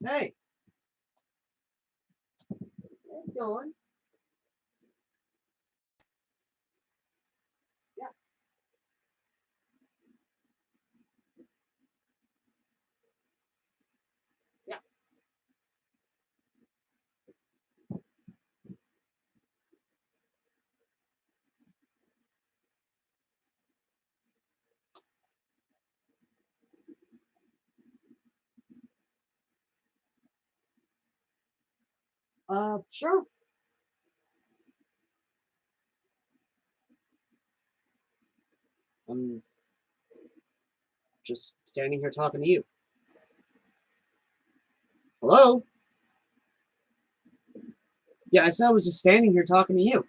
Hey, it's going. Yeah. Yeah. Sure. I'm just standing here talking to you. Hello? Yeah, I said I was just standing here talking to you.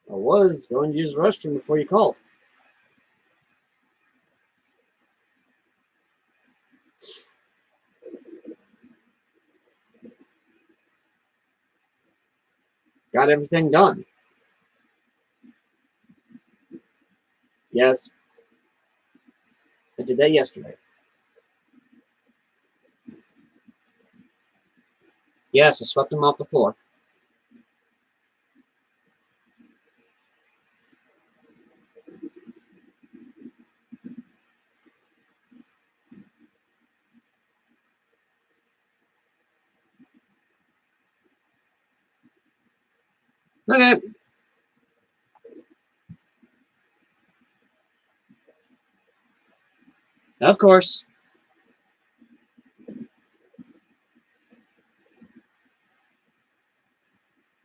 I was going to use the restroom before you called. Got everything done. Yes. I did that yesterday. Yes, I swept them off the floor. Okay. Of course.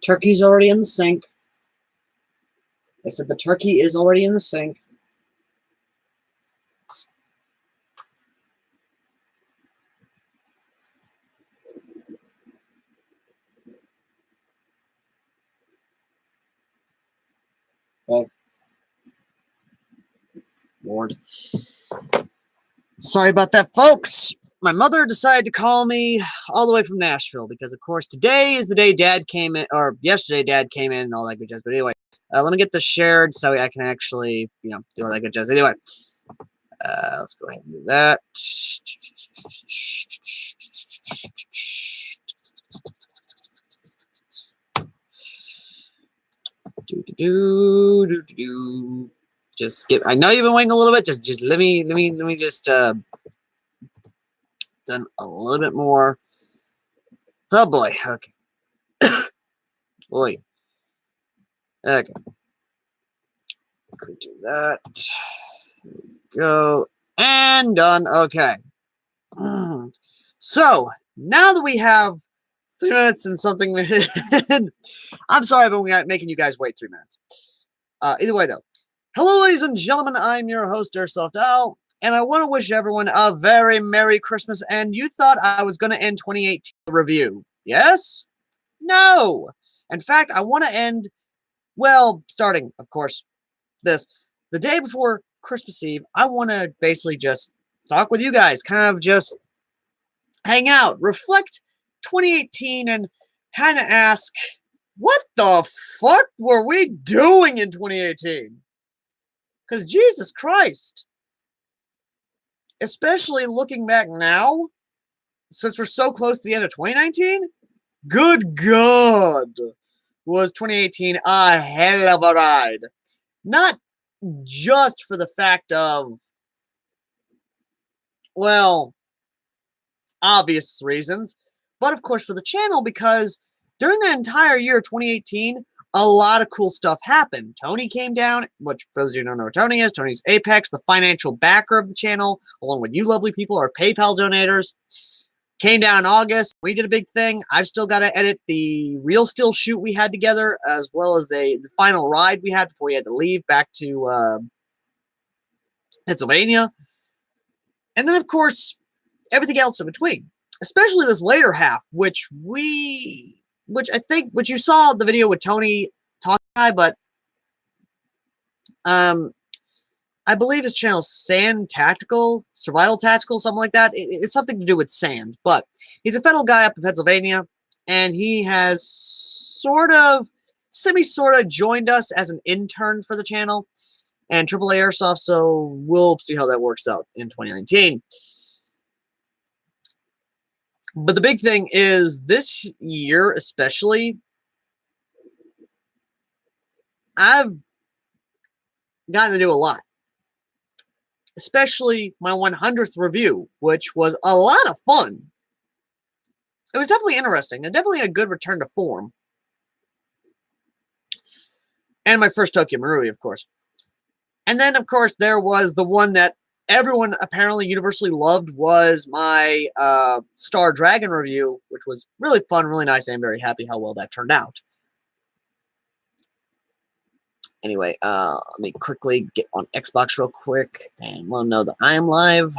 Turkey's already in the sink. I said the turkey is already in the sink. Oh, Lord. Sorry about that, folks. My mother decided to call me all the way from Nashville because, of course, today is the day Dad came in, or yesterday Dad came in and all that good jazz. But anyway, let me get this shared so I can actually, do all that good jazz. Anyway, let's go ahead and do that. Just get. I know you've been waiting a little bit. Just let me just done a little bit more. Oh boy. Okay. Boy. Okay. Could do that. There we go. And done. Okay. So now that we have 3 minutes and something, I'm sorry about making you guys wait 3 minutes. Either way, though. Hello, ladies and gentlemen. I'm your host, AirsoftAls, and I want to wish everyone a very Merry Christmas. And you thought I was going to end 2018 review. Yes? No. In fact, I want to end, well, starting, of course, the day before Christmas Eve. I want to basically just talk with you guys, kind of just hang out, reflect 2018, and kind of ask, what the fuck were we doing in 2018? Because Jesus Christ, especially looking back now, since we're so close to the end of 2019, good God, was 2018 a hell of a ride. Not just for the fact of, well, obvious reasons, but of course for the channel, because during the entire year 2018, a lot of cool stuff happened. Tony came down, which for those of you who don't know what Tony is, Tony's Apex, the financial backer of the channel, along with you lovely people, our PayPal donators. Came down in August. We did a big thing. I've still got to edit the real steel shoot we had together, as well as the final ride we had before we had to leave back to Pennsylvania. And then, of course, everything else in between, especially this later half, which you saw the video with Tony talking about, but I believe his channel is Sand Tactical, Survival Tactical, something like that. It's something to do with sand, but he's a federal guy up in Pennsylvania, and he has sort of joined us as an intern for the channel and AAA Airsoft, so we'll see how that works out in 2019. But the big thing is, this year especially, I've gotten to do a lot. Especially my 100th review, which was a lot of fun. It was definitely interesting, and definitely a good return to form. And my first Tokyo Marui, of course. And then, of course, there was the one that everyone apparently universally loved, was my Star Dragon review, which was really fun, really nice, and I'm very happy how well that turned out. Anyway, let me quickly get on Xbox real quick and let them know that I am live.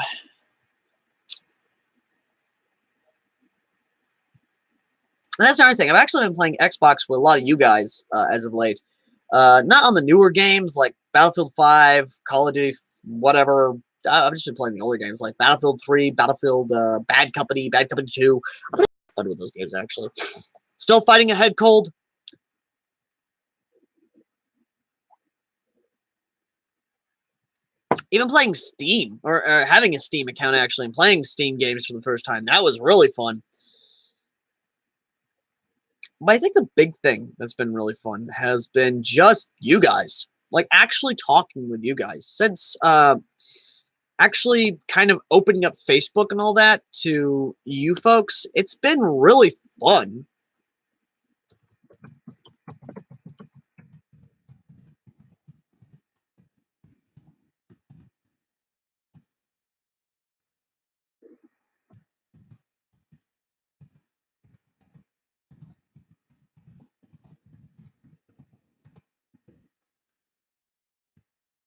And that's another thing. I've actually been playing Xbox with a lot of you guys as of late. Not on the newer games like Battlefield 5, Call of Duty, whatever. I've just been playing the older games like Battlefield 3, Battlefield Bad Company 2. I've been having fun with those games, actually. Still fighting a head cold. Even playing Steam, or having a Steam account, actually, and playing Steam games for the first time. That was really fun. But I think the big thing that's been really fun has been just you guys. Like, actually talking with you guys. Since actually kind of opening up Facebook and all that to you folks, it's been really fun.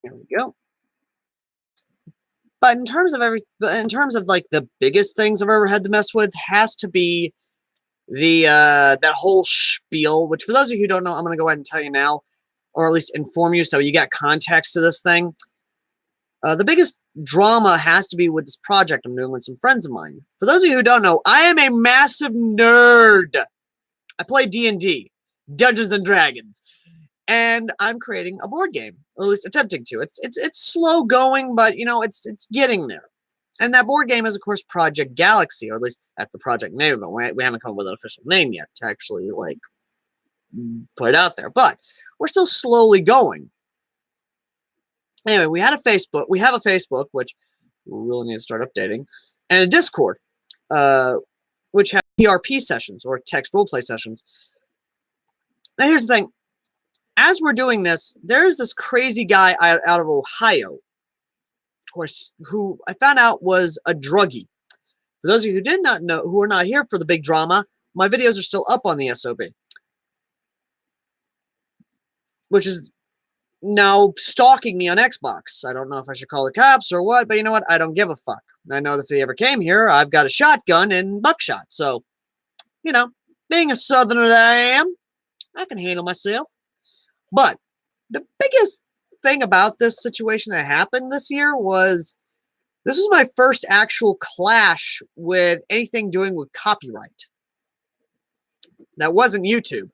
There we go. But in terms of like the biggest things I've ever had to mess with, has to be the that whole spiel. Which, for those of you who don't know, I'm going to go ahead and tell you now, or at least inform you, so you got context to this thing. The biggest drama has to be with this project I'm doing with some friends of mine. For those of you who don't know, I am a massive nerd. I play D&D, Dungeons and Dragons, and I'm creating a board game, or at least attempting to. It's slow going, but you know it's getting there. And that board game is, of course, Project Galaxy, or at least that's the project name, but we haven't come up with an official name yet to actually like put it out there. But we're still slowly going. Anyway, we have a Facebook, which we really need to start updating, and a Discord, which have PRP sessions, or text roleplay sessions. Now, here's the thing. As we're doing this, there's this crazy guy out of Ohio, of course, who I found out was a druggie. For those of you who did not know, who are not here for the big drama, my videos are still up on the SOB, which is now stalking me on Xbox. I don't know if I should call the cops or what, but you know what? I don't give a fuck. I know that if they ever came here, I've got a shotgun and buckshot. So, you know, being a southerner that I am, I can handle myself. But the biggest thing about this situation that happened this year was this was my first actual clash with anything doing with copyright. That wasn't YouTube.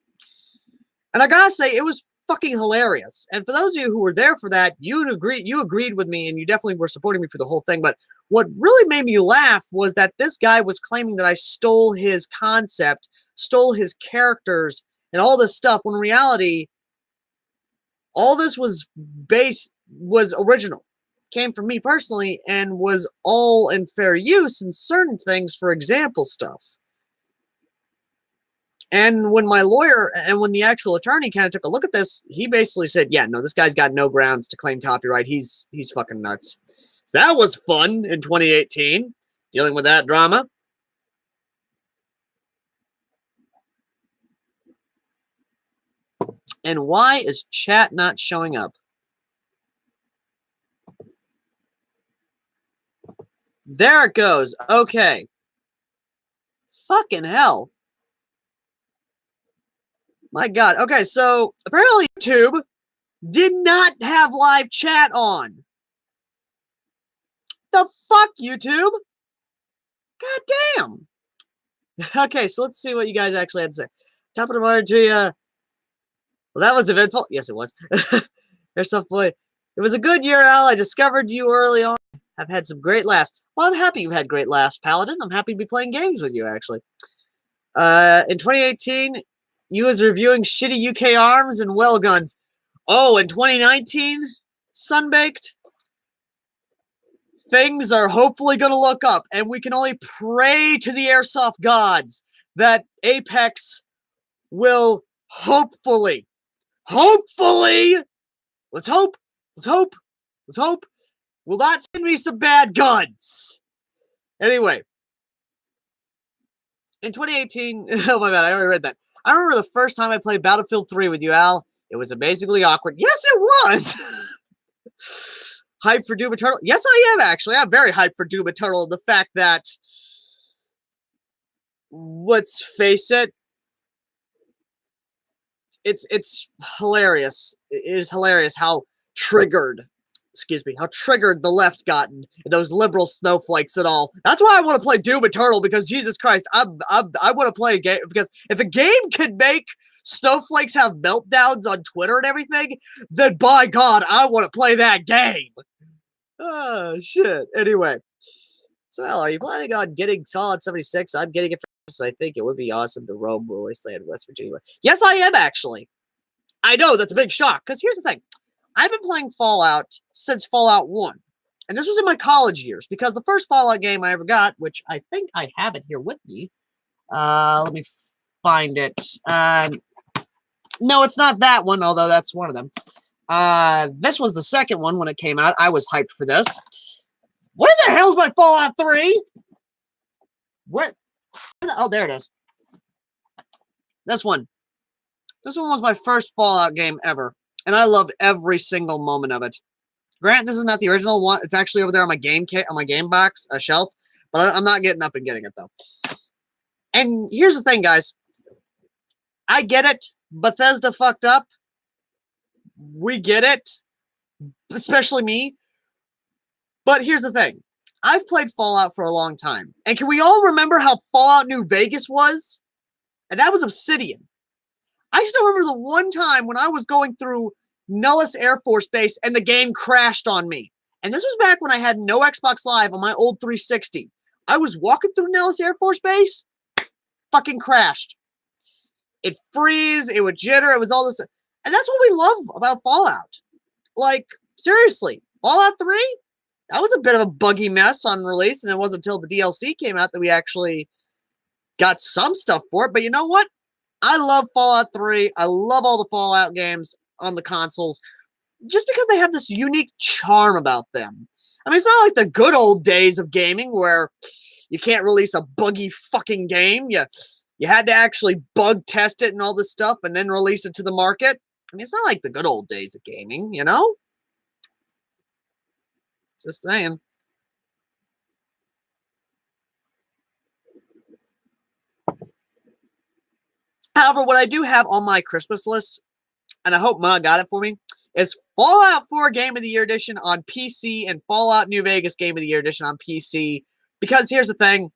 And I gotta say, it was fucking hilarious. And for those of you who were there for that, you agreed with me, and you definitely were supporting me for the whole thing. But what really made me laugh was that this guy was claiming that I stole his concept, stole his characters, and all this stuff, when in reality, all this was original. Came from me personally, and was all in fair use in certain things, for example stuff. And when the actual attorney kind of took a look at this, he basically said, yeah, no, this guy's got no grounds to claim copyright. He's fucking nuts. So that was fun in 2018, dealing with that drama. And why is chat not showing up? There it goes. Okay. Fucking hell. My God. Okay, so apparently YouTube did not have live chat on. The fuck, YouTube? God damn. Okay, so let's see what you guys actually had to say. Top of the morning to you. Well, that was eventful. Yes, it was. Airsoft boy. It was a good year, Al. I discovered you early on. I've had some great laughs. Well, I'm happy you've had great laughs, Paladin. I'm happy to be playing games with you, actually. In 2018, you was reviewing shitty UK arms and well guns. Oh, in 2019, Sunbaked, things are hopefully going to look up, and we can only pray to the airsoft gods that Apex will hopefully, let's hope, will not send me some bad guns. Anyway, in 2018, oh my god, I already read that. I remember the first time I played Battlefield 3 with you, Al. It was amazingly awkward. Yes, it was! Hyped for Doom Eternal? Yes, I am, actually. I'm very hyped for Doom Eternal. The fact that, let's face it, it's hilarious. It is hilarious how triggered the left got, and those liberal snowflakes and all. That's why I want to play Doom Eternal, because Jesus Christ, I want to play a game, because if a game can make snowflakes have meltdowns on Twitter and everything, then by God, I want to play that game. Oh, shit. Anyway. So, Al, are you planning on getting Solid 76? I'm getting it for this. I think it would be awesome to roam Wasteland, West Virginia. Yes, I am, actually. I know, that's a big shock, because here's the thing. I've been playing Fallout since Fallout 1. And this was in my college years, because the first Fallout game I ever got, which I think I have it here with me. Let me find it. No, it's not that one, although that's one of them. This was the second one when it came out. I was hyped for this. Where the hell's my Fallout 3? What? Oh, there it is. This one. This one was my first Fallout game ever, and I loved every single moment of it. Grant, this is not the original one. It's actually over there on my game box shelf, but I'm not getting up and getting it though. And here's the thing, guys. I get it. Bethesda fucked up. We get it, especially me. But here's the thing. I've played Fallout for a long time. And can we all remember how Fallout New Vegas was? And that was Obsidian. I still remember the one time when I was going through Nellis Air Force Base and the game crashed on me. And this was back when I had no Xbox Live on my old 360. I was walking through Nellis Air Force Base, fucking crashed. It freeze, it would jitter, it was all this. And that's what we love about Fallout. Like, seriously, Fallout 3? That was a bit of a buggy mess on release, and it wasn't until the DLC came out that we actually got some stuff for it. But you know what? I love Fallout 3. I love all the Fallout games on the consoles just because they have this unique charm about them. I mean, it's not like the good old days of gaming where you can't release a buggy fucking game. You had to actually bug test it and all this stuff and then release it to the market. I mean, it's not like the good old days of gaming, you know? Just saying. However, what I do have on my Christmas list, and I hope Ma got it for me, is Fallout 4 Game of the Year Edition on PC and Fallout New Vegas Game of the Year Edition on PC. Because here's the thing,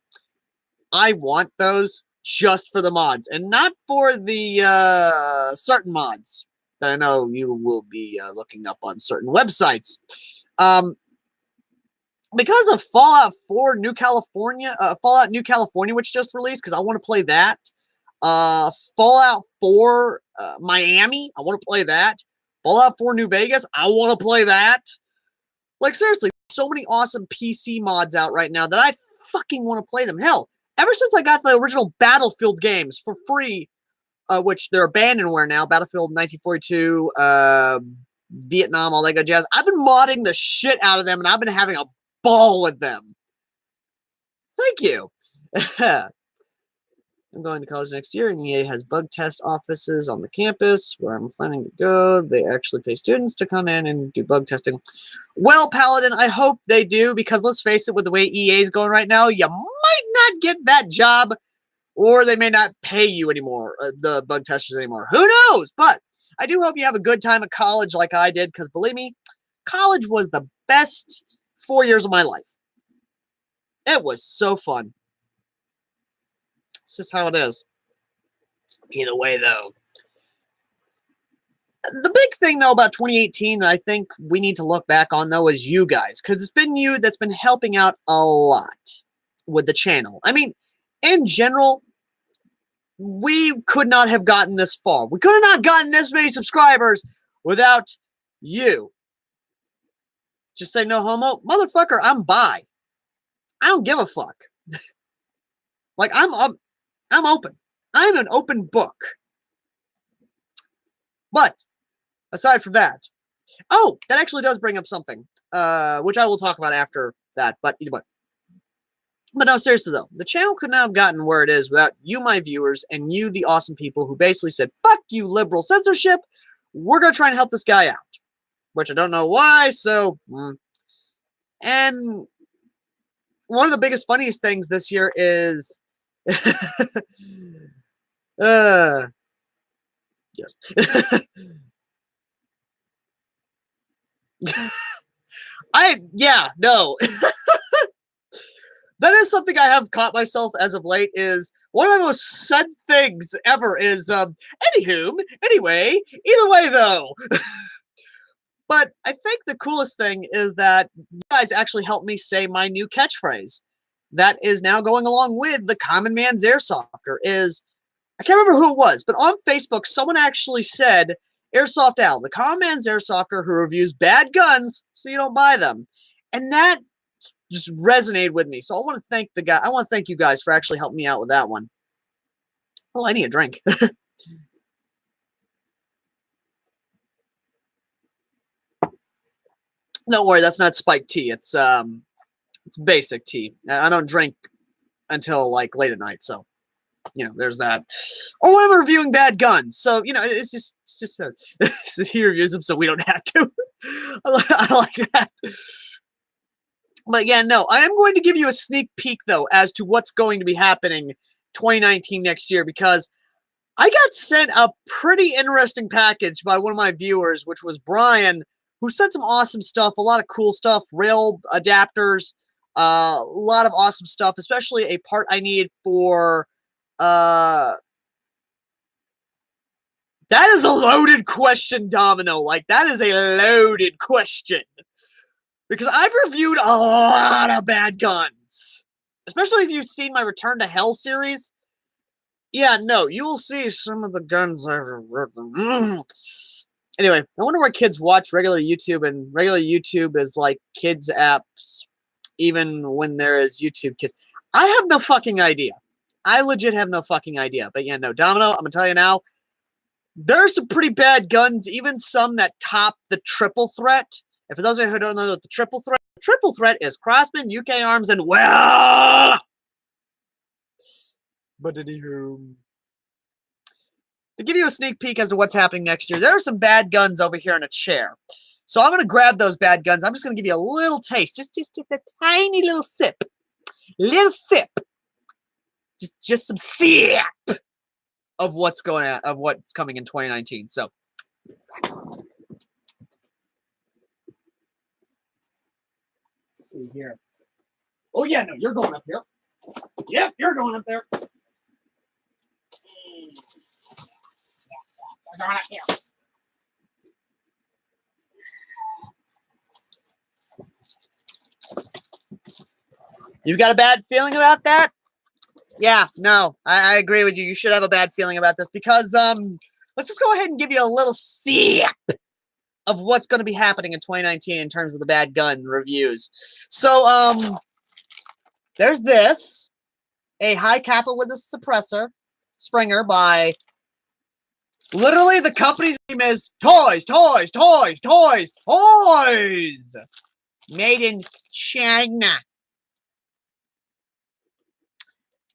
I want those just for the mods, and not for the certain mods that I know you will be looking up on certain websites. Because of Fallout 4 New California, Fallout New California, which just released, because I want to play that. Fallout 4 Miami, I want to play that. Fallout 4 New Vegas, I want to play that. Like, seriously, so many awesome PC mods out right now that I fucking want to play them. Hell, ever since I got the original Battlefield games for free, which they're abandonware now, Battlefield 1942, Vietnam, all that good jazz, I've been modding the shit out of them, and I've been having a ball with them. Thank you. I'm going to college next year, and EA has bug test offices on the campus where I'm planning to go. They actually pay students to come in and do bug testing. Well, Paladin, I hope they do, because let's face it, with the way EA is going right now, you might not get that job, or they may not pay you anymore, the bug testers anymore. Who knows? But I do hope you have a good time at college like I did, because believe me, college was the best 4 years of my life. It was so fun. It's just how it is. Either way, though. The big thing, though, about 2018 that I think we need to look back on, though, is you guys. Because it's been you that's been helping out a lot with the channel. I mean, in general, we could not have gotten this far. We could have not gotten this many subscribers without you. Just say no homo. Motherfucker, I'm bi. I don't give a fuck. Like, I'm open. I'm an open book. But, aside from that, oh, that actually does bring up something, which I will talk about after that, but either way. But no, seriously though, the channel could not have gotten where it is without you, my viewers, and you, the awesome people who basically said, fuck you, liberal censorship, we're going to try and help this guy out. Which I don't know why, so... And one of the biggest, funniest things this year is... yes. No. That is something I have caught myself as of late is one of my most said things ever is, anyway, either way though. But I think the coolest thing is that you guys actually helped me say my new catchphrase that is now going along with the common man's airsofter is, I can't remember who it was, but on Facebook, someone actually said, AirsoftAl, the common man's airsofter who reviews bad guns so you don't buy them. And that just resonated with me. So I want to thank the guy. I want to thank you guys for actually helping me out with that one. Oh, I need a drink. Don't worry, that's not spiked tea. It's basic tea. I don't drink until like late at night, so you know, there's that. Or when I'm reviewing bad guns, so you know, it's just so he reviews them, so we don't have to. I like that. But yeah, no, I am going to give you a sneak peek though as to what's going to be happening 2019 next year because I got sent a pretty interesting package by one of my viewers, which was Brian, who sent some awesome stuff, a lot of cool stuff, rail adapters, a lot of awesome stuff, especially a part I need for, that is a loaded question, Domino. Like, that is a loaded question. Because I've reviewed a lot of bad guns. Especially if you've seen my Return to Hell series. Yeah, no, you will see some of the guns I've reviewed. Anyway, I wonder why kids watch regular YouTube, and regular YouTube is like kids' apps, even when there is YouTube Kids. I have no fucking idea. I legit have no fucking idea. But yeah, no, Domino, I'm gonna tell you now, there's some pretty bad guns, even some that top the triple threat. And for those of you who don't know what the triple threat is Crossman, UK Arms, and well... But anywho, to give you a sneak peek as to what's happening next year, there are some bad guns over here in a chair. So I'm going to grab those bad guns. I'm just going to give you a little taste. Just a tiny little sip. Little sip. Just some sip of what's going on, of what's coming in 2019. So let's see here. Oh yeah, no, you're going up here. Yep, you're going up there. You're going up here. You've got a bad feeling about that? Yeah, no, I agree with you. You should have a bad feeling about this because, let's just go ahead and give you a little sip of what's going to be happening in 2019 in terms of the bad gun reviews. So, there's this, a high kappa with a suppressor, Springer by, literally the company's name is Toys, made in China.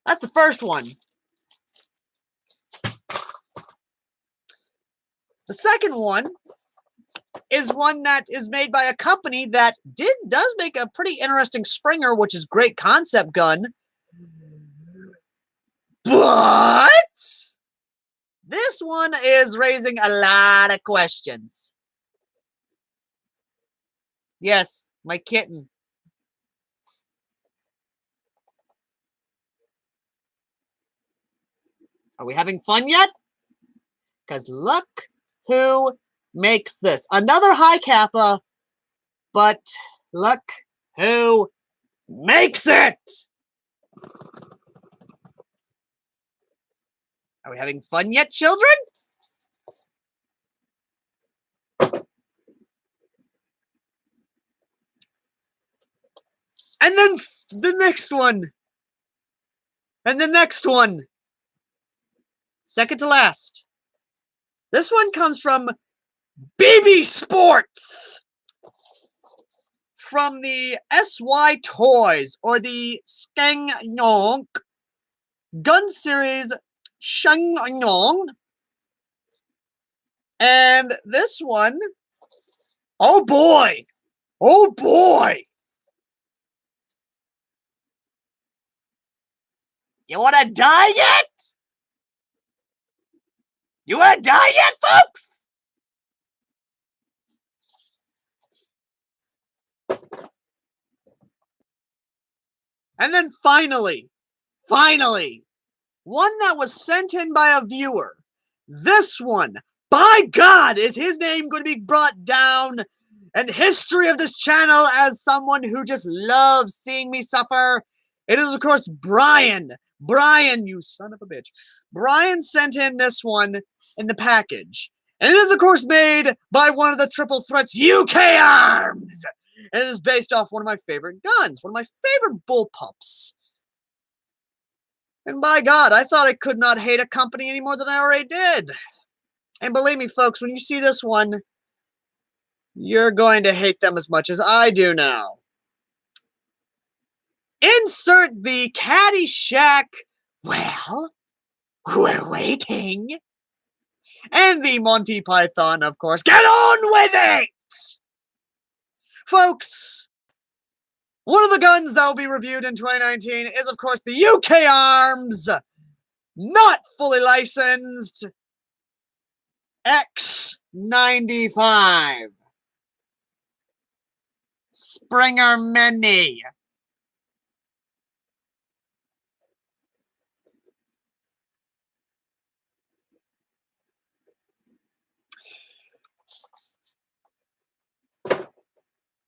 That's the first one. The second one is one that is made by a company that does make a pretty interesting Springer, which is great concept gun. But this one is raising a lot of questions. Yes, my kitten. Are we having fun yet? Because look who makes this. Another high kappa, but look who makes it! Are we having fun yet, children? And then the next one. And the next one. Second to last. This one comes from BB Sports. From the SY Toys, or the Skang Yonk Gun Series Shang Yong. And this one, oh boy! Oh boy! You wanna die yet? You wanna die yet, folks? And then finally, one that was sent in by a viewer. This one, by God, is his name going to be brought down in history of this channel as someone who just loves seeing me suffer. It is, of course, Brian. Brian, you son of a bitch. Brian sent in this one in the package. And it is, of course, made by one of the Triple Threats UK arms. And it is based off one of my favorite guns, one of my favorite bullpups. And by God, I thought I could not hate a company any more than I already did. And believe me, folks, when you see this one, you're going to hate them as much as I do now. Insert the Caddyshack, well, we're waiting. And the Monty Python, of course. Get on with it! Folks, one of the guns that will be reviewed in 2019 is, of course, the UK Arms, not fully licensed, X95. Springer Mini.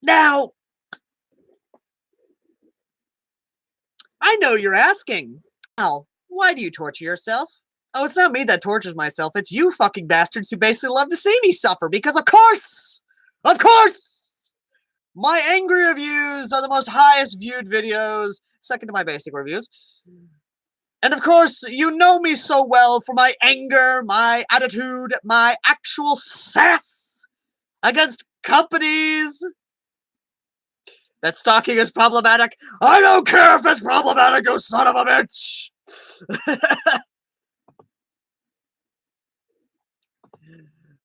Now, I know you're asking, Al, why do you torture yourself? Oh, it's not me that tortures myself. It's you fucking bastards who basically love to see me suffer because, of course, my angry reviews are the most highest viewed videos, second to my basic reviews. And of course, you know me so well for my anger, my attitude, my actual sass against companies. That stalking is problematic. I don't care if it's problematic, you son of a bitch!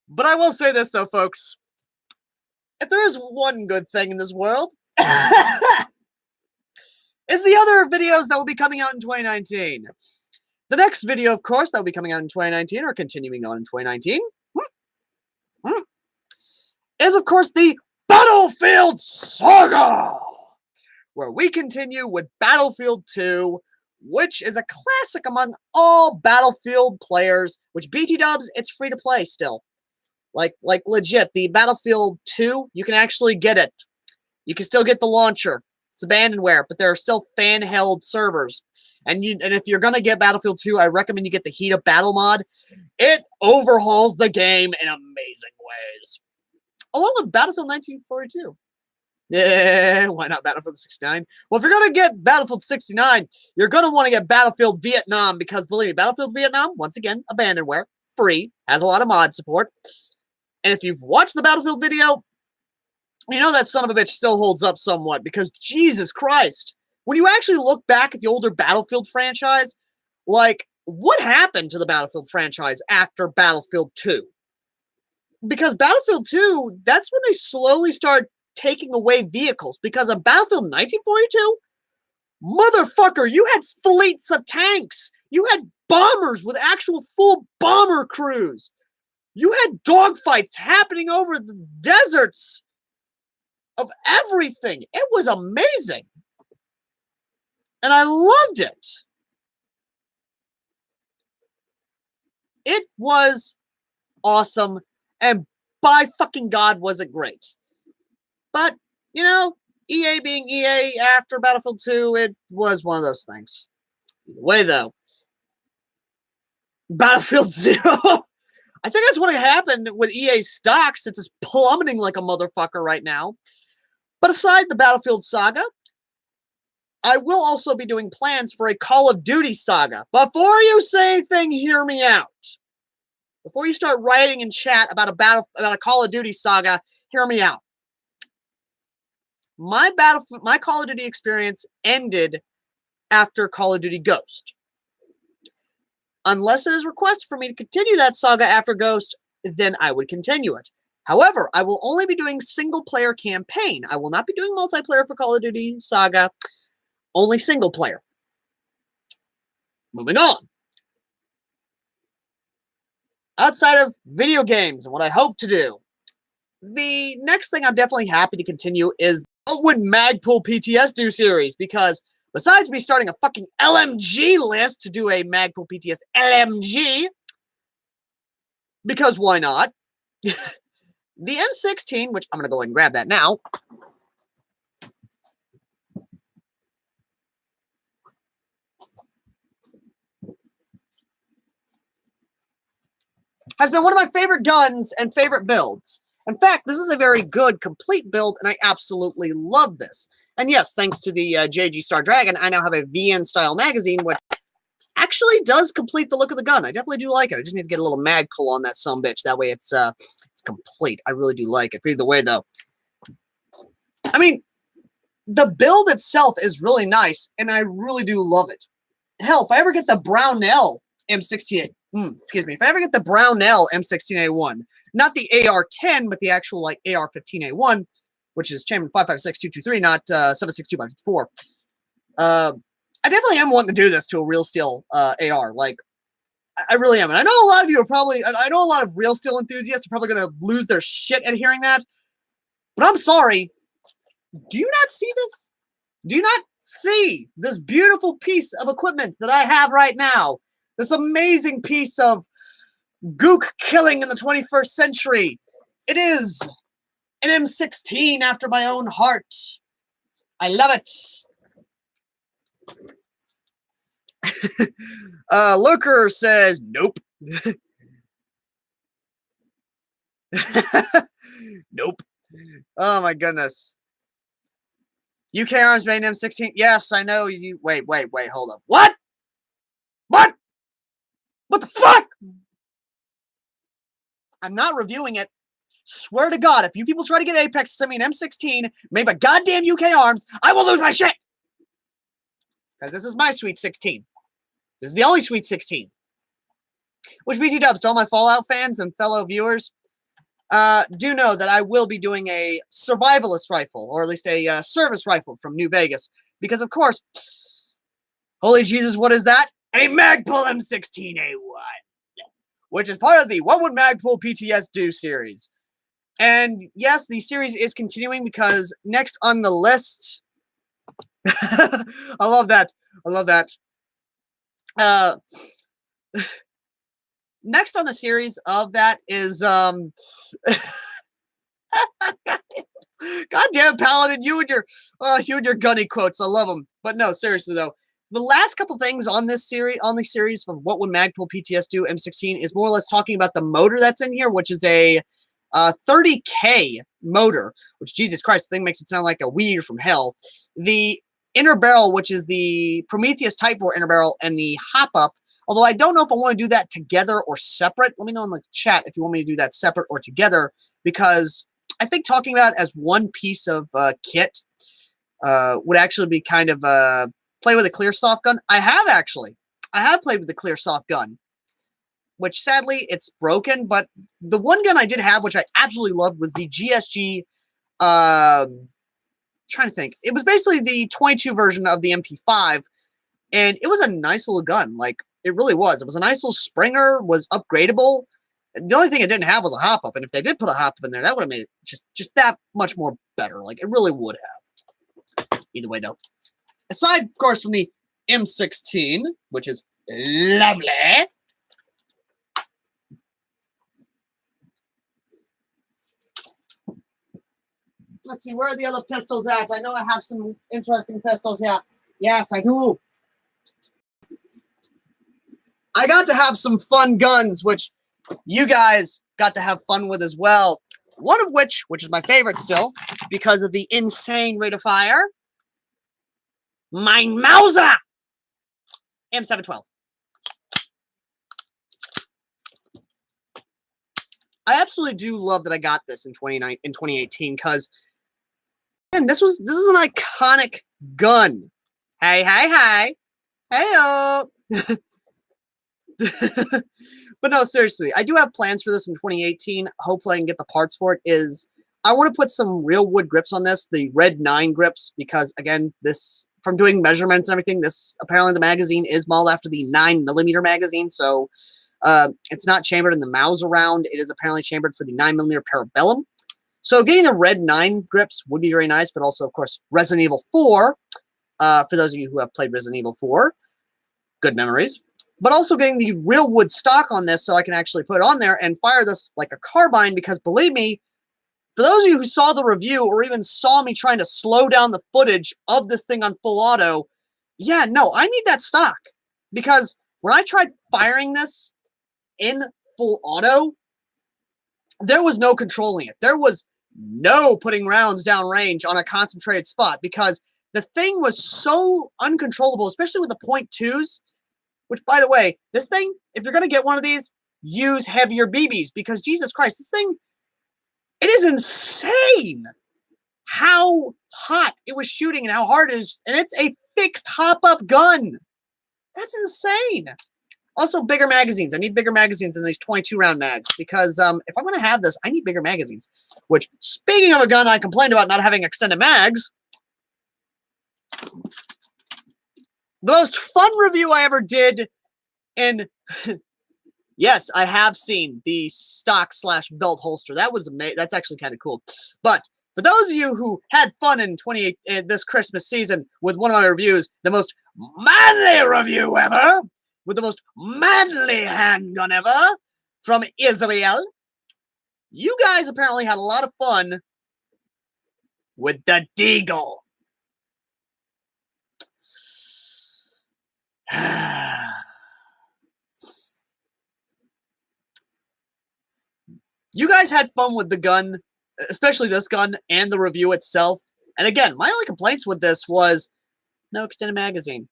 But I will say this, though, folks. If there is one good thing in this world, is the other videos that will be coming out in 2019. The next video, of course, that will be coming out in 2019, or continuing on in 2019, is, of course, the Battlefield Saga, where we continue with Battlefield 2, which is a classic among all Battlefield players, which BT dubs, it's free to play still. Like legit, the Battlefield 2, you can actually get it. You can still get the launcher. It's abandonware, but there are still fan-held servers. And if you're gonna get Battlefield 2, I recommend you get the Heat Up Battle mod. It overhauls the game in amazing ways. Along with Battlefield 1942. Yeah, why not Battlefield 69? Well, if you're gonna get Battlefield 69, you're gonna want to get Battlefield Vietnam, because believe me, Battlefield Vietnam, once again, abandonware, free, has a lot of mod support. And if you've watched the Battlefield video, you know that son of a bitch still holds up somewhat, because Jesus Christ, when you actually look back at the older Battlefield franchise, like, what happened to the Battlefield franchise after Battlefield 2? Because Battlefield 2, that's when they slowly start taking away vehicles, because of Battlefield 1942, motherfucker, you had fleets of tanks. You had bombers with actual full bomber crews. You had dogfights happening over the deserts of everything. It was amazing. And I loved it. It was awesome, and by fucking God, was it great. But, you know, EA being EA after Battlefield 2, it was one of those things. Either way, though, Battlefield 0, I think that's what happened with EA stock, since it's plummeting like a motherfucker right now. But aside the Battlefield saga, I will also be doing plans for a Call of Duty saga. Before you say anything, hear me out. Before you start writing in chat about a Call of Duty saga, hear me out. My Call of Duty experience ended after Call of Duty Ghost. Unless it is requested for me to continue that saga after Ghost, then I would continue it. However, I will only be doing single-player campaign. I will not be doing multiplayer for Call of Duty saga. Only single player. Moving on. Outside of video games and what I hope to do, the next thing I'm definitely happy to continue is what would Magpul PTS do series, because besides me starting a fucking LMG list to do a Magpul PTS LMG, because why not? The M16, which I'm going to go ahead and grab that now, has been one of my favorite guns and favorite builds. In fact, this is a very good, complete build, and I absolutely love this. And yes, thanks to the JG Star Dragon, I now have a VN-style magazine, which actually does complete the look of the gun. I definitely do like it. I just need to get a little mag pull on that sumbitch. That way it's complete. I really do like it. But either way, though, I mean, the build itself is really nice, and I really do love it. Hell, if I ever get the Brownell M16, if I ever get the Brownell M16A1, not the AR-10, but the actual like AR-15A1, which is Champion 5.56.223, not 7.62 by 54. I definitely am wanting to do this to a real steel AR. Like, I really am. And I know a lot of you are probably, I know a lot of real steel enthusiasts are probably going to lose their shit at hearing that. But I'm sorry. Do you not see this? Do you not see this beautiful piece of equipment that I have right now? This amazing piece of gook killing in the 21st century. It is an M16 after my own heart. I love it. Lurker says, nope. Nope. Oh my goodness. UK Arms made M16. Yes, I know you. Wait, hold up. What? What? What the fuck? I'm not reviewing it. Swear to God, if you people try to get Apex to send me an M16 made by goddamn UK Arms, I will lose my shit. Because this is my Sweet 16. This is the only Sweet 16. Which BT dubs to all my Fallout fans and fellow viewers, do know that I will be doing a survivalist rifle, or at least a service rifle from New Vegas. Because, of course, holy Jesus, what is that? A Magpul M16A1. Which is part of the What Would Magpul PTS Do series. And yes, the series is continuing because next on the list... I love that. I love that. Next on the series of that is God damn Paladin, you and your gunny quotes. I love them. But no, seriously though, the last couple things on this series, of What Would Magpul PTS Do M16, is more or less talking about the motor that's in here, which is a 30K motor. Which, Jesus Christ, the thing makes it sound like a weed from hell. The inner barrel, which is the Prometheus Type 4 inner barrel, and the hop up. Although I don't know if I want to do that together or separate. Let me know in the chat if you want me to do that separate or together, because I think talking about it as one piece of kit would actually be kind of play with a clear soft gun. I have played with the clear soft gun, which sadly it's broken. But the one gun I did have, which I absolutely loved, was the GSG. Trying to think, it was basically the 22 version of the MP5, and it was a nice little gun. Like, it really was. It was a nice little Springer, was upgradable. The only thing it didn't have was a hop-up, and if they did put a hop-up in there, that would have made it just that much more better. Like, it really would have. Either way, though. Aside, of course, from the M16, which is lovely, Let's see, where are the other pistols at? I know I have some interesting pistols here. Yes, I do. I got to have some fun guns, which you guys got to have fun with as well. One of which is my favorite still, because of the insane rate of fire. Mein Mauser! M712. I absolutely do love that I got this in 2018, because this is an iconic gun. Hey, hey, hey. Hey-oh. But no, seriously, I do have plans for this in 2018. Hopefully I can get the parts for it. I want to put some real wood grips on this, the red 9 grips, because again, this, from doing measurements and everything, this, apparently the magazine is modeled after the 9mm magazine, so it's not chambered in the Mauser round. It is apparently chambered for the 9mm Parabellum. So getting the red 9 grips would be very nice, but also, of course, Resident Evil 4, for those of you who have played Resident Evil 4, good memories. But also getting the real wood stock on this so I can actually put it on there and fire this like a carbine, because believe me, for those of you who saw the review or even saw me trying to slow down the footage of this thing on full auto, yeah, no, I need that stock. Because when I tried firing this in full auto, there was no controlling it. There was no putting rounds down range on a concentrated spot, because the thing was so uncontrollable, especially with the .2s, which, by the way, this thing, if you're going to get one of these, use heavier BBs, because Jesus Christ, this thing, it is insane how hot it was shooting and how hard it is, and it's a fixed hop-up gun. That's insane. Also, bigger magazines. I need bigger magazines than these 22-round mags, because if I'm going to have this, I need bigger magazines. Which, speaking of a gun I complained about not having extended mags, the most fun review I ever did, and yes, I have seen the stock/belt holster. That was amazing. That's actually kind of cool. But for those of you who had fun in this Christmas season with one of my reviews, the most manly review ever, with the most manly handgun ever from Israel, you guys apparently had a lot of fun with the Deagle. You guys had fun with the gun, especially this gun, and the review itself. And again, my only complaints with this was no extended magazine.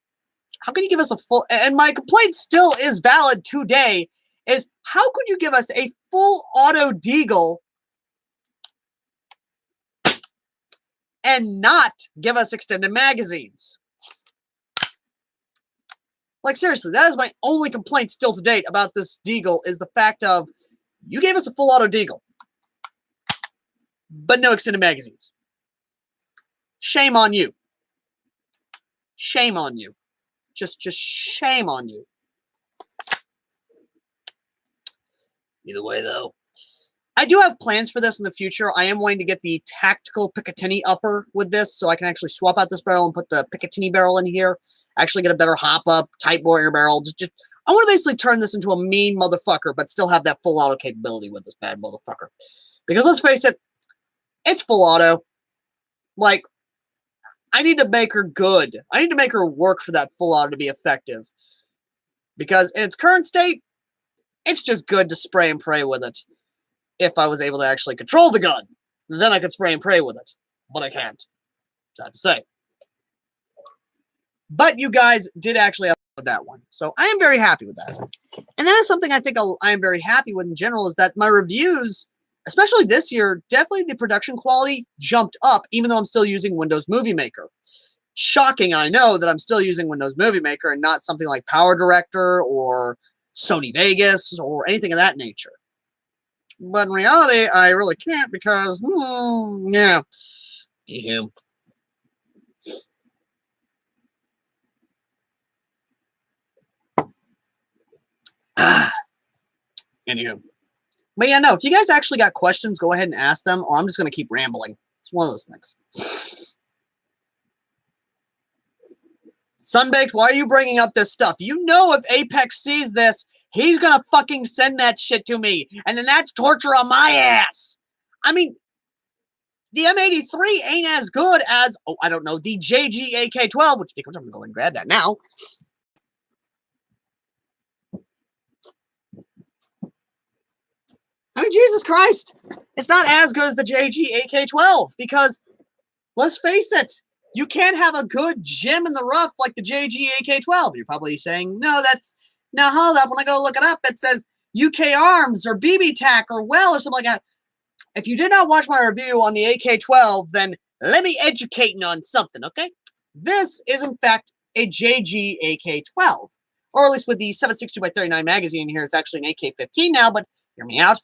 How can you give us a full... And my complaint still is valid today, is how could you give us a full auto Deagle and not give us extended magazines? Like, seriously, that is my only complaint still to date about this Deagle, is the fact of, you gave us a full auto Deagle, but no extended magazines. Shame on you. Shame on you. Just shame on you. Either way, though, I do have plans for this in the future. I am wanting to get the tactical Picatinny upper with this, so I can actually swap out this barrel and put the Picatinny barrel in here. Actually get a better hop-up, tight bore air barrel. I want to basically turn this into a mean motherfucker, but still have that full auto capability with this bad motherfucker. Because let's face it, it's full auto. Like, I need to make her good. I need to make her work for that full auto to be effective. Because in its current state, it's just good to spray and pray with it. If I was able to actually control the gun, then I could spray and pray with it. But I can't. Sad to say. But you guys did actually have with that one. So I am very happy with that. And that is something I think I am very happy with in general, is that my reviews, especially this year, definitely the production quality jumped up, even though I'm still using Windows Movie Maker. Shocking, I know, that I'm still using Windows Movie Maker and not something like Power Director or Sony Vegas or anything of that nature. But in reality, I really can't because, yeah. Anywho. Anywho. But yeah, no, if you guys actually got questions, go ahead and ask them, or I'm just going to keep rambling. It's one of those things. Sunbaked, why are you bringing up this stuff? You know if Apex sees this, he's going to fucking send that shit to me, and then that's torture on my ass. I mean, the M83 ain't as good as, oh, I don't know, the JG AK-12, which I'm going to go and grab that now. I mean, Jesus Christ, it's not as good as the JG AK-12 because, let's face it, you can't have a good gem in the rough like the JG AK-12. You're probably saying, no, now hold up. When I go look it up, it says UK Arms or BB Tac or Well or something like that. If you did not watch my review on the AK-12, then let me educate you on something, okay? This is, in fact, a JG AK-12, or at least with the 7.62x39 magazine here, it's actually an AK-15 now, but hear me out.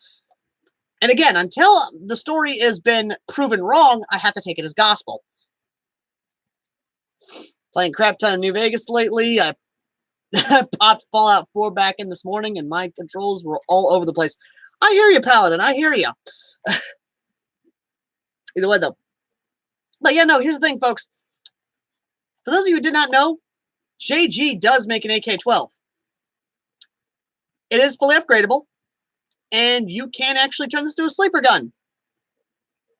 And again, until the story has been proven wrong, I have to take it as gospel. Playing crap ton of New Vegas lately. I popped Fallout 4 back in this morning, and my controls were all over the place. I hear you, Paladin. I hear you. Either way, though. But yeah, no, here's the thing, folks. For those of you who did not know, JG does make an AK-12. It is fully upgradable, and you can actually turn this into a sleeper gun.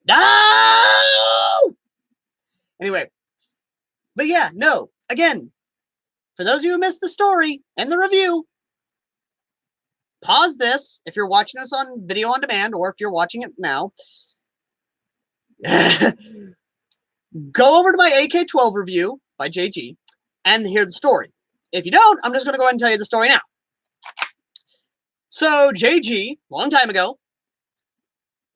No! Anyway. But yeah, no. Again, for those of you who missed the story and the review, pause this if you're watching this on video on demand or if you're watching it now. Go over to my AK-12 review by JG and hear the story. If you don't, I'm just going to go ahead and tell you the story now. So JG, long time ago,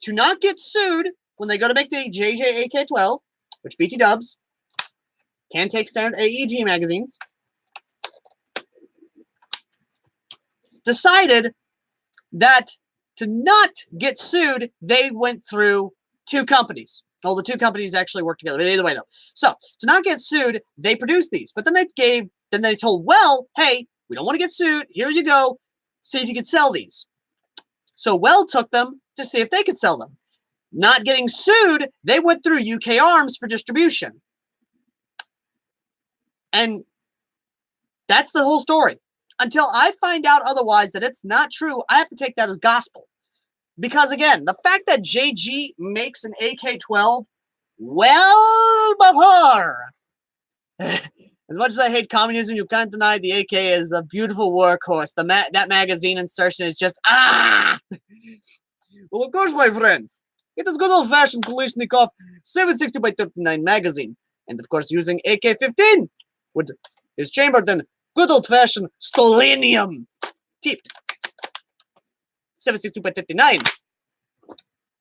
to not get sued when they go to make the JJ AK-12, which BT dubs, can take standard AEG magazines, decided that to not get sued, they went through two companies. Well, the two companies actually work together, but either way, though. So, to not get sued, they produced these. But then they told, well, hey, we don't want to get sued. Here you go. See if you can sell these. So, Well took them to see if they could sell them. Not getting sued, they went through UK Arms for distribution. And that's the whole story. Until I find out otherwise that it's not true, I have to take that as gospel. Because again, the fact that JG makes an AK-12, well, before. As much as I hate communism, you can't deny the AK is a beautiful workhorse. That magazine insertion is just, ah! Well, of course, my friends. It is good old-fashioned Kalashnikov 7.60x39 magazine. And of course, using AK-15, which is chambered in good old-fashioned stolanium tipped 7.62x39.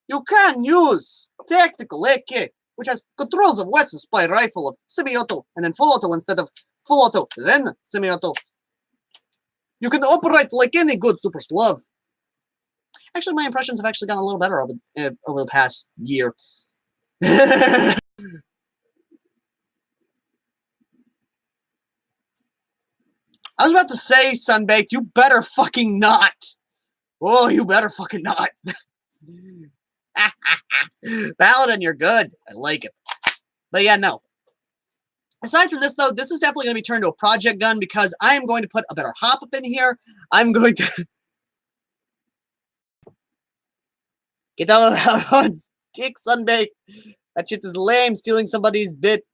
You can use tactical AK, which has controls of Western spy rifle of semi-auto and then full auto instead of full auto, then semi-auto. You can operate like any good super slug. Actually, my impressions have actually gotten a little better over the past year. I was about to say, Sunbaked, you better fucking not. Oh, you better fucking not. Paladin, you're good. I like it. But yeah, no. Aside from this, though, this is definitely going to be turned to a project gun because I am going to put a better hop-up in here. I'm going to... Get out of that one, dick, Sunbaked. That shit is lame, stealing somebody's bit.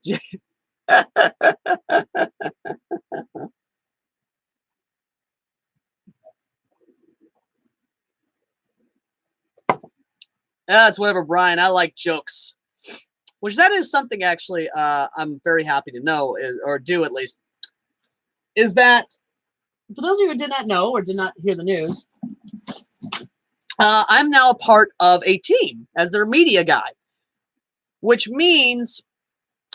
It's whatever, Brian. I like jokes. Which that is something, actually, I'm very happy to know, or do at least, is that, for those of you who did not know or did not hear the news, I'm now a part of a team as their media guy, which means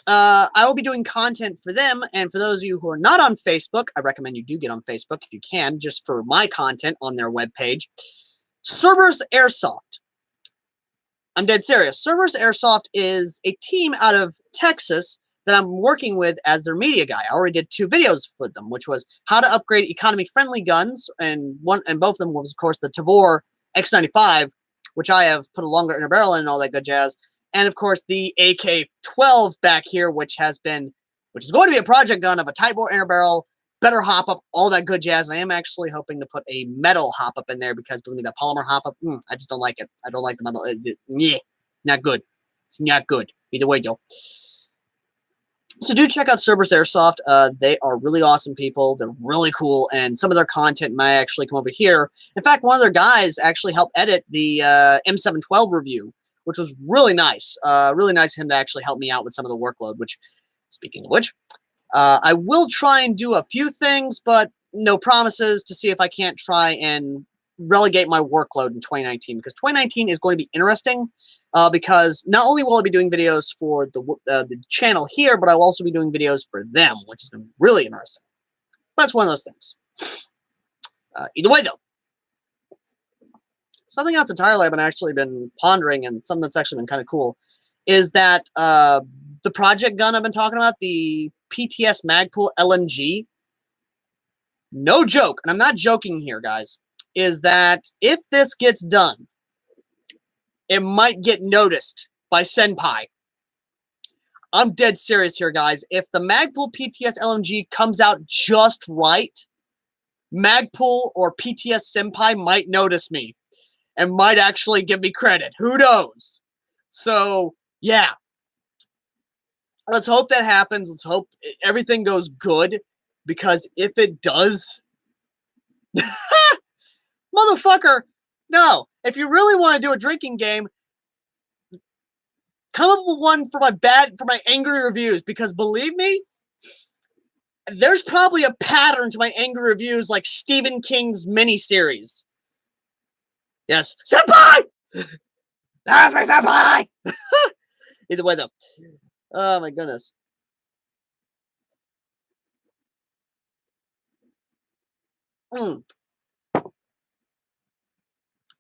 I will be doing content for them. And for those of you who are not on Facebook, I recommend you do get on Facebook if you can, just for my content on their webpage. Cerberus Airsoft. I'm dead serious. Cerberus Airsoft is a team out of Texas that I'm working with as their media guy. I already did 2 videos for them, which was how to upgrade economy-friendly both of them was, of course, the Tavor X95, which I have put a longer inner barrel in and all that good jazz. And of course the AK-12 back here, which is going to be a project gun of a tight bore inner barrel, better hop up, all that good jazz. And I am actually hoping to put a metal hop up in there because believe me, that polymer hop up, I just don't like it. I don't like the metal. Yeah, not good. not good. Either way, though. So do check out Cerberus Airsoft. They are really awesome people. They're really cool, and some of their content might actually come over here. In fact, one of their guys actually helped edit the M712 review, which was really nice. Really nice of him to actually help me out with some of the workload, which, speaking of which, I will try and do a few things, but no promises, to see if I can't try and relegate my workload in 2019, because 2019 is going to be interesting. Because not only will I be doing videos for the channel here, but I will also be doing videos for them, which is going to be really interesting. That's one of those things. Either way, though, something else entirely I've actually been pondering, and something that's actually been kind of cool, is that the project gun I've been talking about, the PTS Magpul LMG, no joke, and I'm not joking here, guys, is that if this gets done, it might get noticed by Senpai. I'm dead serious here, guys. If the Magpul PTS LMG comes out just right, Magpul or PTS Senpai might notice me and might actually give me credit. Who knows? So, yeah. Let's hope that happens. Let's hope everything goes good, because if it does, motherfucker, no. If you really want to do a drinking game, come up with one for my angry reviews, because believe me, there's probably a pattern to my angry reviews, like Stephen King's miniseries. Yes, Senpai! That's my Senpai! Either way, though. Oh, my goodness.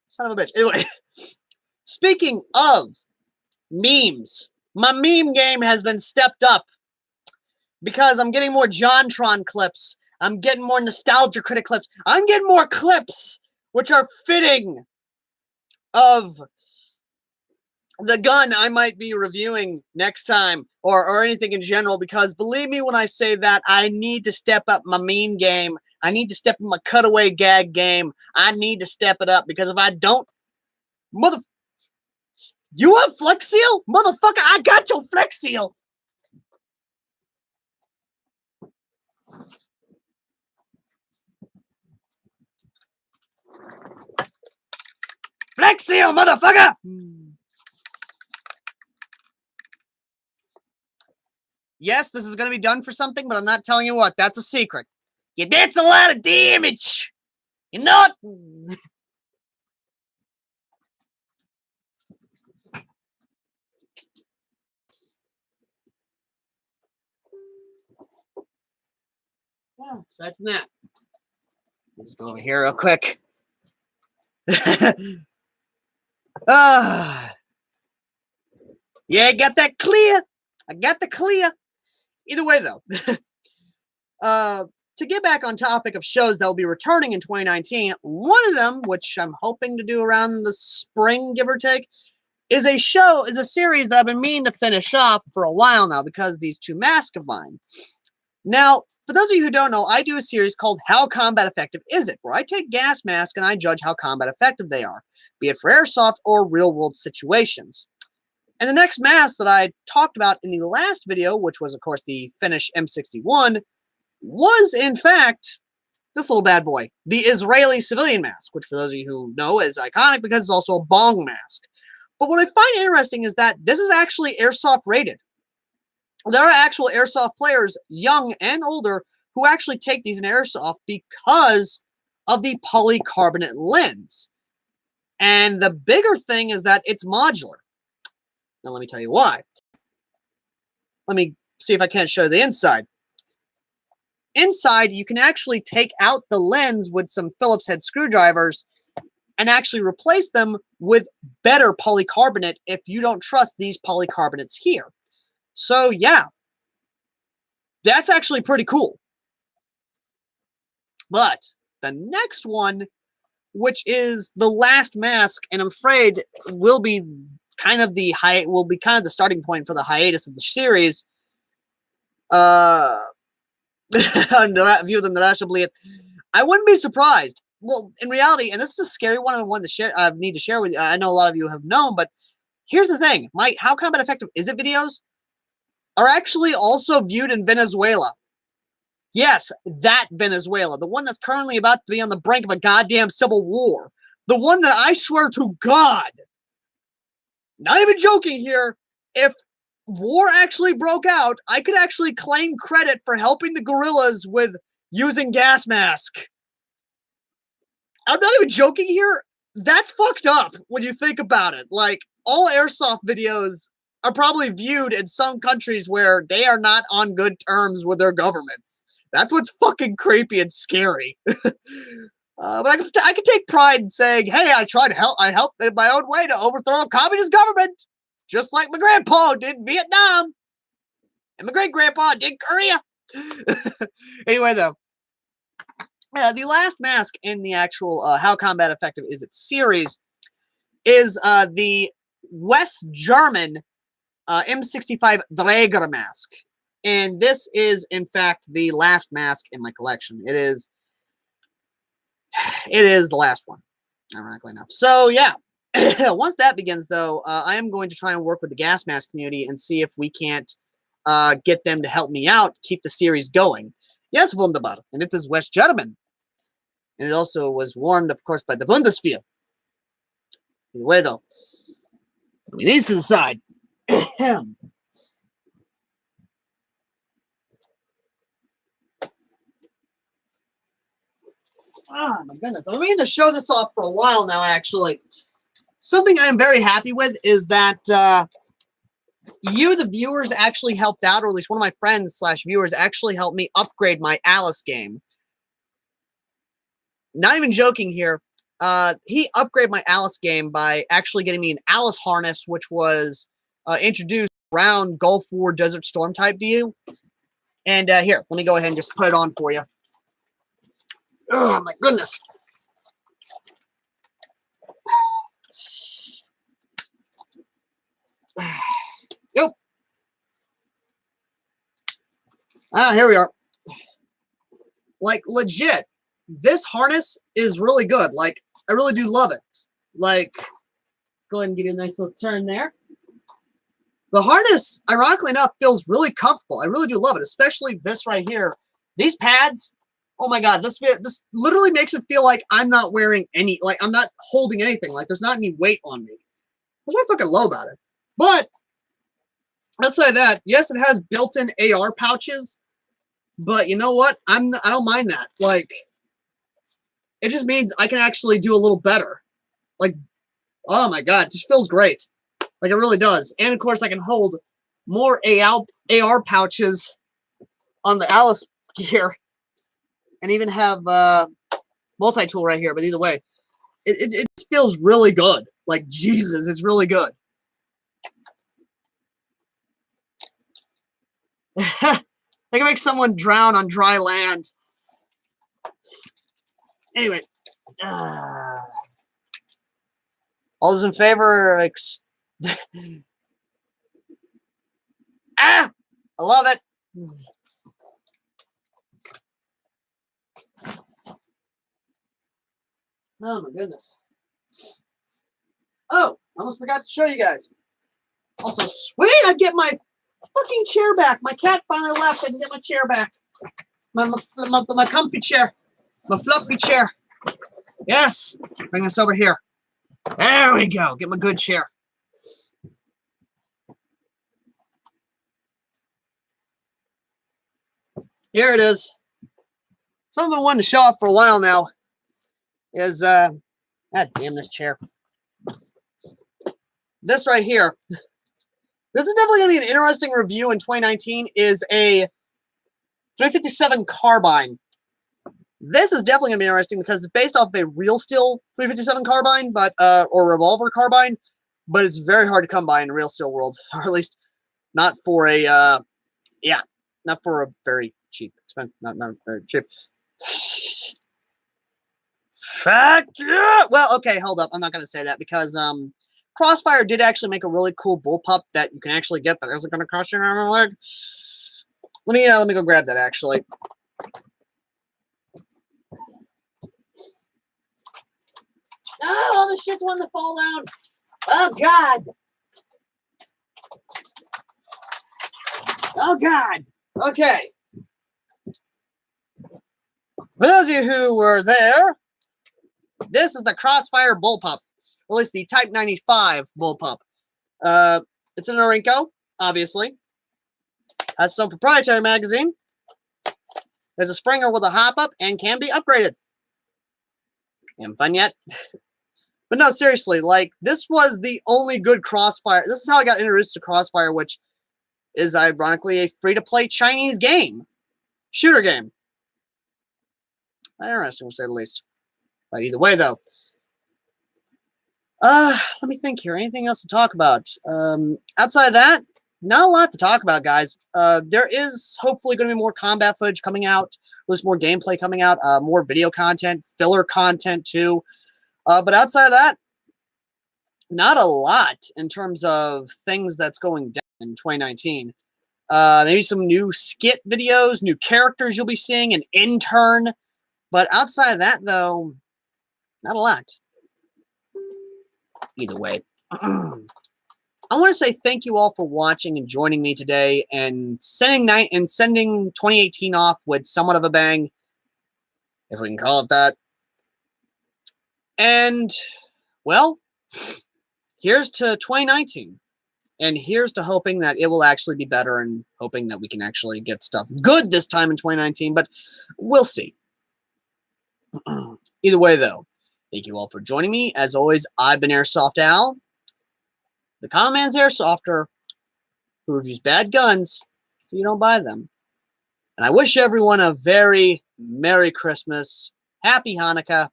Son of a bitch. Anyway, speaking of memes, my meme game has been stepped up, because I'm getting more JonTron clips. I'm getting more Nostalgia Critic clips. I'm getting more clips which are fitting of the gun I might be reviewing next time, or anything in general, because believe me when I say that, I need to step up my meme game. I need to step up my cutaway gag game. I need to step it up, because if I don't, you want Flex Seal? Motherfucker, I got your Flex Seal. Flex Seal, motherfucker! Yes, this is going to be done for something, but I'm not telling you what. That's a secret. You did a lot of damage. You know what? Yeah, aside from that, let's go over here real quick. Yeah, I got that clear. I got the clear. Either way, though, to get back on topic of shows that will be returning in 2019, one of them, which I'm hoping to do around the spring, give or take, is a series that I've been meaning to finish off for a while now, because these two masks of mine. Now, for those of you who don't know, I do a series called How Combat Effective Is It?, where I take gas masks and I judge how combat effective they are, be it for airsoft or real-world situations. And the next mask that I talked about in the last video, which was, of course, the Finnish M61, was, in fact, this little bad boy, the Israeli civilian mask, which, for those of you who know, is iconic because it's also a bong mask. But what I find interesting is that this is actually airsoft rated. There are actual airsoft players, young and older, who actually take these in airsoft because of the polycarbonate lens. And the bigger thing is that it's modular. Now, let me tell you why. Let me see if I can't show the inside. Inside, you can actually take out the lens with some Phillips head screwdrivers and actually replace them with better polycarbonate if you don't trust these polycarbonates here. So, yeah, that's actually pretty cool. But the next one, which is the last mask, and I'm afraid will be kind of the starting point for the hiatus of the series. View the Narasha I wouldn't be surprised. Well, in reality, and this is a scary one I need to share with you. I know a lot of you have known, but here's the thing. My How Combat Effective Is It videos are actually also viewed in Venezuela. Yes, that Venezuela. The one that's currently about to be on the brink of a goddamn civil war. The one that I swear to God, not even joking here, if war actually broke out, I could actually claim credit for helping the guerrillas with using gas mask. I'm not even joking here. That's fucked up when you think about it. Like, all airsoft videos are probably viewed in some countries where they are not on good terms with their governments. That's what's fucking creepy and scary. But I can take pride in saying, hey, I helped in my own way to overthrow a communist government, just like my grandpa did in Vietnam, and my great-grandpa did Korea. Anyway, though, the last mask in the actual How Combat Effective Is It series is the West German M65 Draeger mask. And this is, in fact, the last mask in my collection. It is the last one, ironically enough. So, yeah. Once that begins, though, I am going to try and work with the gas mask community and see if we can't get them to help me out, keep the series going. Yes, wunderbar. And it is West German. And it also was warned, of course, by the Bundeswehr. Either way, though, it needs to decide. Oh, my goodness. I've been meaning to show this off for a while now, actually. Something I am very happy with is that you, the viewers, actually helped out, or at least one of my friends / viewers actually helped me upgrade my Alice game. Not even joking here. He upgraded my Alice game by actually getting me an Alice harness, which was introduced around Gulf War Desert Storm type deal. And here, let me go ahead and just put it on for you. Oh, my goodness. Yep. Here we are. Like, legit, this harness is really good. Like, I really do love it. Like, let's go ahead and give you a nice little turn there. The harness, ironically enough, feels really comfortable. I really do love it, especially this right here. These pads, oh my God, this literally makes it feel like I'm not wearing any, like, I'm not holding anything. Like, there's not any weight on me. That's what I fucking love about it. But, outside that, yes, it has built-in AR pouches, but you know what? I don't mind that. Like, it just means I can actually do a little better. Like, oh my God, it just feels great. Like, it really does. And, of course, I can hold more AR pouches on the Alice gear and even have multi-tool right here. But either way, it feels really good. Like, Jesus, it's really good. They can make someone drown on dry land. Anyway. All those in favor? I love it. Oh, my goodness. Oh, I almost forgot to show you guys. Also, sweet, I get my fucking chair back. My cat finally left. I can get my chair back. My comfy chair. My fluffy chair. Yes. Bring this over here. There we go. Get my good chair. Here it is. Something I wanted to show off for a while now is, God damn this chair. This right here. This is definitely going to be an interesting review in 2019, is a 357 carbine. This is definitely going to be interesting because it's based off of a real steel 357 carbine, but or revolver carbine, but it's very hard to come by in the real steel world, or at least not for a, not for a very cheap, expensive, not very cheap. Fuck yeah! Well, okay, hold up. I'm not going to say that because, Crossfire did actually make a really cool bullpup that you can actually get that isn't going to cost you an arm and a leg. Let me go grab that, actually. Oh, all the shit's wanting to fall down. Oh, God. Oh, God. Okay. For those of you who were there, this is the Crossfire Bullpup. Or at least the Type 95 Bullpup. It's an Orinco, obviously. Has some proprietary magazine. There's a Springer with a hop-up and can be upgraded. Am fun yet? But no, seriously, like, this was the only good Crossfire. This is how I got introduced to Crossfire, which is ironically a free-to-play Chinese game. Shooter game. Interesting, to say the least. But either way, though. Let me think here. Anything else to talk about? Outside of that, not a lot to talk about, guys. There is hopefully going to be more combat footage coming out. There's more gameplay coming out. More video content, filler content, too. But outside of that, not a lot in terms of things that's going down in 2019. Maybe some new skit videos, new characters you'll be seeing, an intern. But outside of that, though, not a lot. Either way. I want to say thank you all for watching and joining me today and sending 2018 off with somewhat of a bang, if we can call it that. And, well, here's to 2019. And here's to hoping that it will actually be better and hoping that we can actually get stuff good this time in 2019. But we'll see. Either way, though, thank you all for joining me. As always, I've been AirsoftAl, the common man's airsofter who reviews bad guns so you don't buy them. And I wish everyone a very Merry Christmas, Happy Hanukkah,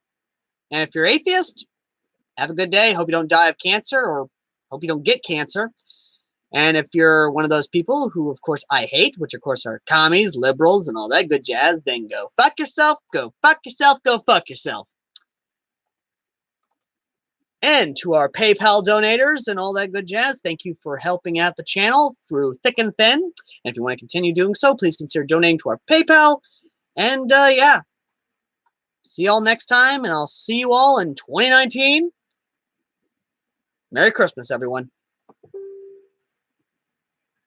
and if you're atheist, have a good day. Hope you don't die of cancer, or hope you don't get cancer. And if you're one of those people who, of course, I hate, which, of course, are commies, liberals, and all that good jazz, then go fuck yourself, go fuck yourself, go fuck yourself. And to our PayPal donators and all that good jazz, thank you for helping out the channel through thick and thin. And if you want to continue doing so, please consider donating to our PayPal. And, yeah. See y'all next time, and I'll see you all in 2019. Merry Christmas, everyone.